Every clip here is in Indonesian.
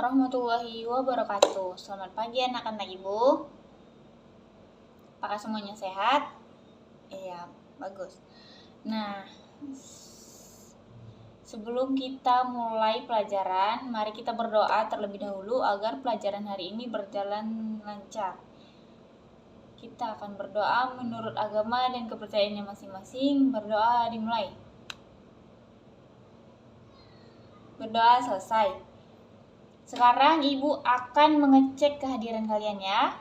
warahmatullahi wabarakatuh. Selamat pagi anak-anak Ibu. Apakah semuanya sehat? Iya, bagus. Nah, sebelum kita mulai pelajaran, mari kita berdoa terlebih dahulu agar pelajaran hari ini berjalan lancar. Kita akan berdoa menurut agama dan kepercayaannya masing-masing. Berdoa dimulai. Berdoa selesai. Sekarang Ibu akan mengecek kehadiran kalian ya.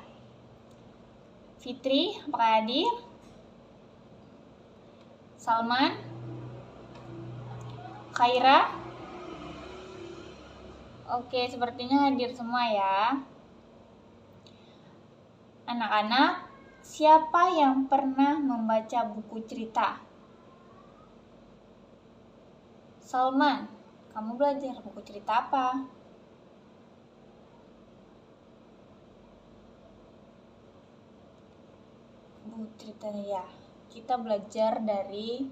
Fitri, apakah hadir? Salman? Khaira? Oke, sepertinya hadir semua ya. Anak-anak, siapa yang pernah membaca buku cerita? Salman, kamu belajar buku cerita apa? Buku ceritanya ya. Kita belajar dari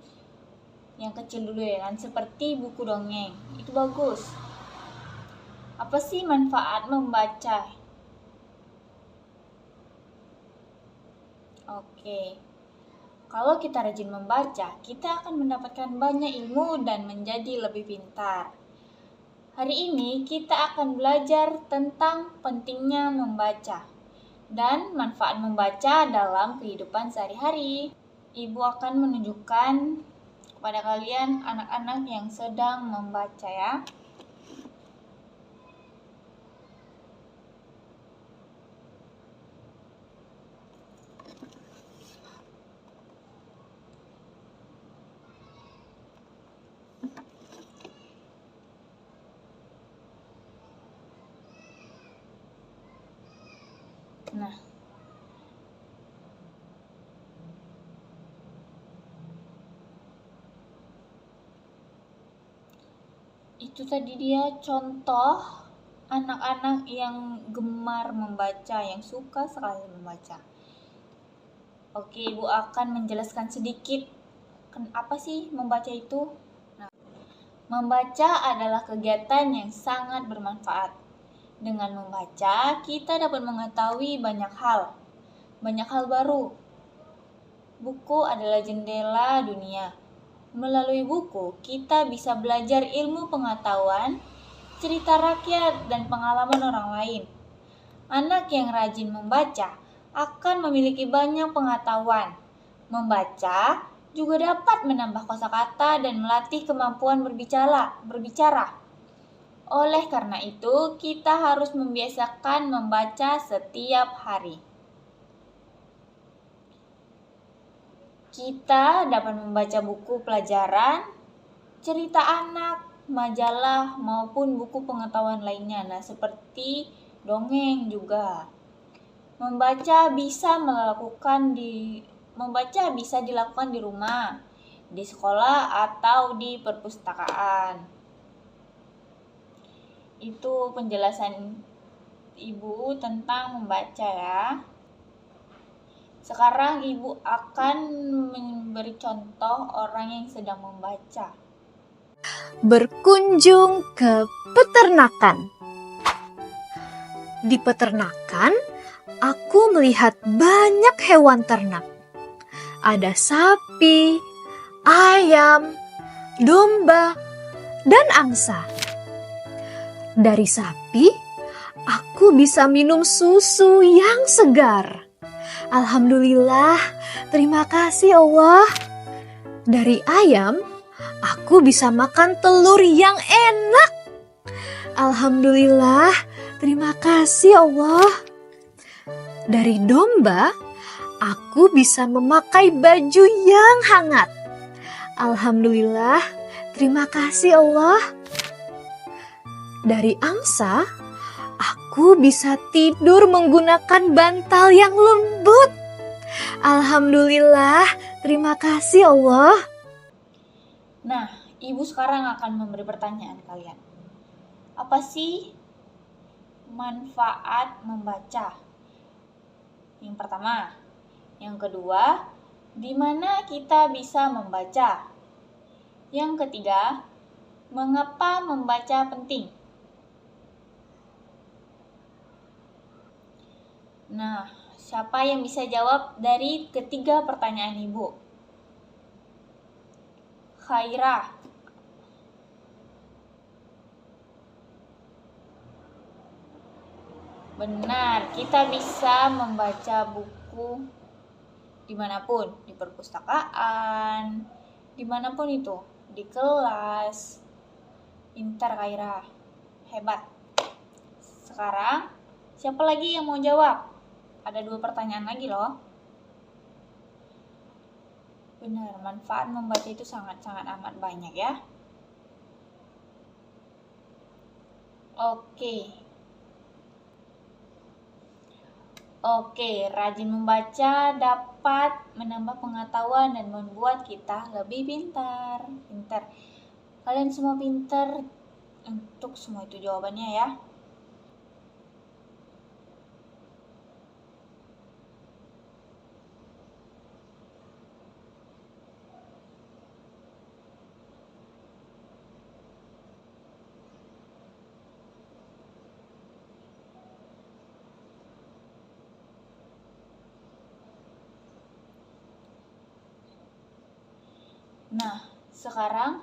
yang kecil dulu ya kan, seperti buku dongeng. Itu bagus. Apa sih manfaat membaca? Oke. Kalau kita rajin membaca, kita akan mendapatkan banyak ilmu dan menjadi lebih pintar. Hari ini kita akan belajar tentang pentingnya membaca dan manfaat membaca dalam kehidupan sehari-hari. Ibu akan menunjukkan kepada kalian anak-anak yang sedang membaca ya. Nah, itu tadi dia contoh anak-anak yang gemar membaca, yang suka sekali membaca. Oke, Ibu akan menjelaskan sedikit apa sih membaca itu. Nah, membaca adalah kegiatan yang sangat bermanfaat. Dengan membaca, kita dapat mengetahui banyak hal baru. Buku adalah jendela dunia. Melalui buku, kita bisa belajar ilmu pengetahuan, cerita rakyat, dan pengalaman orang lain. Anak yang rajin membaca akan memiliki banyak pengetahuan. Membaca juga dapat menambah kosakata dan melatih kemampuan berbicara. Oleh karena itu, kita harus membiasakan membaca setiap hari. Kita dapat membaca buku pelajaran, cerita anak, majalah, maupun buku pengetahuan lainnya. Nah, seperti dongeng juga. Membaca bisa dilakukan di rumah, di sekolah, atau di perpustakaan. Itu penjelasan Ibu tentang membaca ya. Sekarang Ibu akan memberi contoh orang yang sedang membaca. Berkunjung ke peternakan. Di peternakan, aku melihat banyak hewan ternak. Ada sapi, ayam, domba, dan angsa. Dari sapi, aku bisa minum susu yang segar. Alhamdulillah, terima kasih Allah. Dari ayam, aku bisa makan telur yang enak. Alhamdulillah, terima kasih Allah. Dari domba, aku bisa memakai baju yang hangat. Alhamdulillah, terima kasih Allah. Dari angsa, aku bisa tidur menggunakan bantal yang lembut. Alhamdulillah, terima kasih Allah. Nah, Ibu sekarang akan memberi pertanyaan kalian. Apa sih manfaat membaca? Yang pertama. Yang kedua, di mana kita bisa membaca? Yang ketiga, mengapa membaca penting? Nah, siapa yang bisa jawab dari ketiga pertanyaan Ibu? Khairah. Benar, kita bisa membaca buku dimanapun, di perpustakaan, dimanapun itu, di kelas. Pintar Khairah, hebat. Sekarang, siapa lagi yang mau jawab? Ada 2 pertanyaan lagi loh. Benar, manfaat membaca itu sangat-sangat amat banyak ya. Oke, rajin membaca dapat menambah pengetahuan dan membuat kita lebih pintar. Kalian semua pintar untuk semua itu jawabannya ya. Nah, sekarang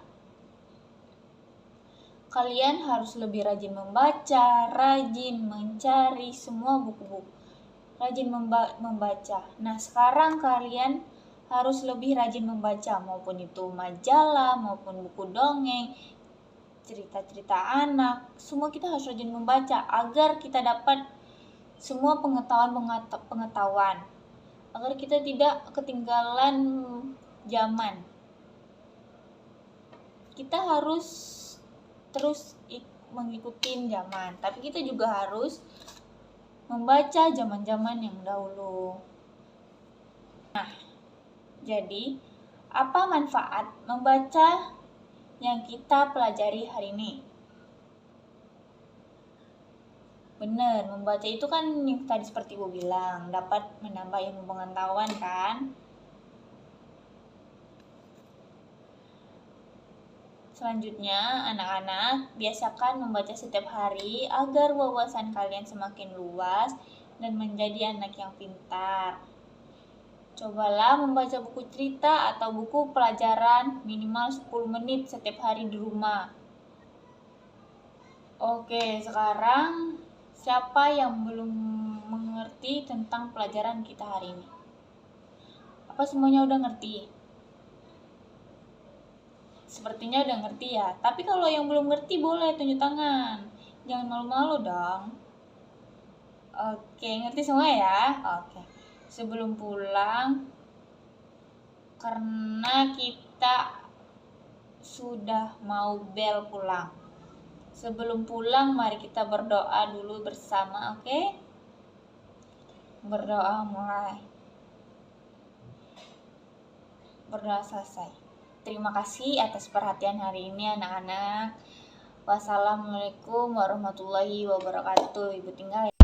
kalian harus lebih rajin membaca, rajin mencari semua buku-buku, rajin membaca. Nah, sekarang kalian harus lebih rajin membaca, maupun itu majalah, maupun buku dongeng, cerita-cerita anak. Semua kita harus rajin membaca agar kita dapat semua pengetahuan, agar kita tidak ketinggalan zaman. Kita harus terus mengikuti zaman, tapi kita juga harus membaca zaman-zaman yang dahulu. Nah, jadi apa manfaat membaca yang kita pelajari hari ini? Benar, membaca itu kan yang tadi seperti Ibu bilang, dapat menambah ilmu pengetahuan kan? Selanjutnya, anak-anak, biasakan membaca setiap hari agar wawasan kalian semakin luas dan menjadi anak yang pintar. Cobalah membaca buku cerita atau buku pelajaran minimal 10 menit setiap hari di rumah. Oke, sekarang siapa yang belum mengerti tentang pelajaran kita hari ini? Apa semuanya udah ngerti? Sepertinya udah ngerti ya, tapi kalau yang belum ngerti boleh tunjuk tangan. Jangan malu-malu dong. Oke, ngerti semua ya? Oke. Sebelum pulang, karena kita sudah mau bel pulang. Sebelum pulang, mari kita berdoa dulu bersama, oke? Berdoa mulai. Berdoa selesai. Terima kasih atas perhatian hari ini anak-anak. Wassalamualaikum warahmatullahi wabarakatuh. Ibu tinggal ya.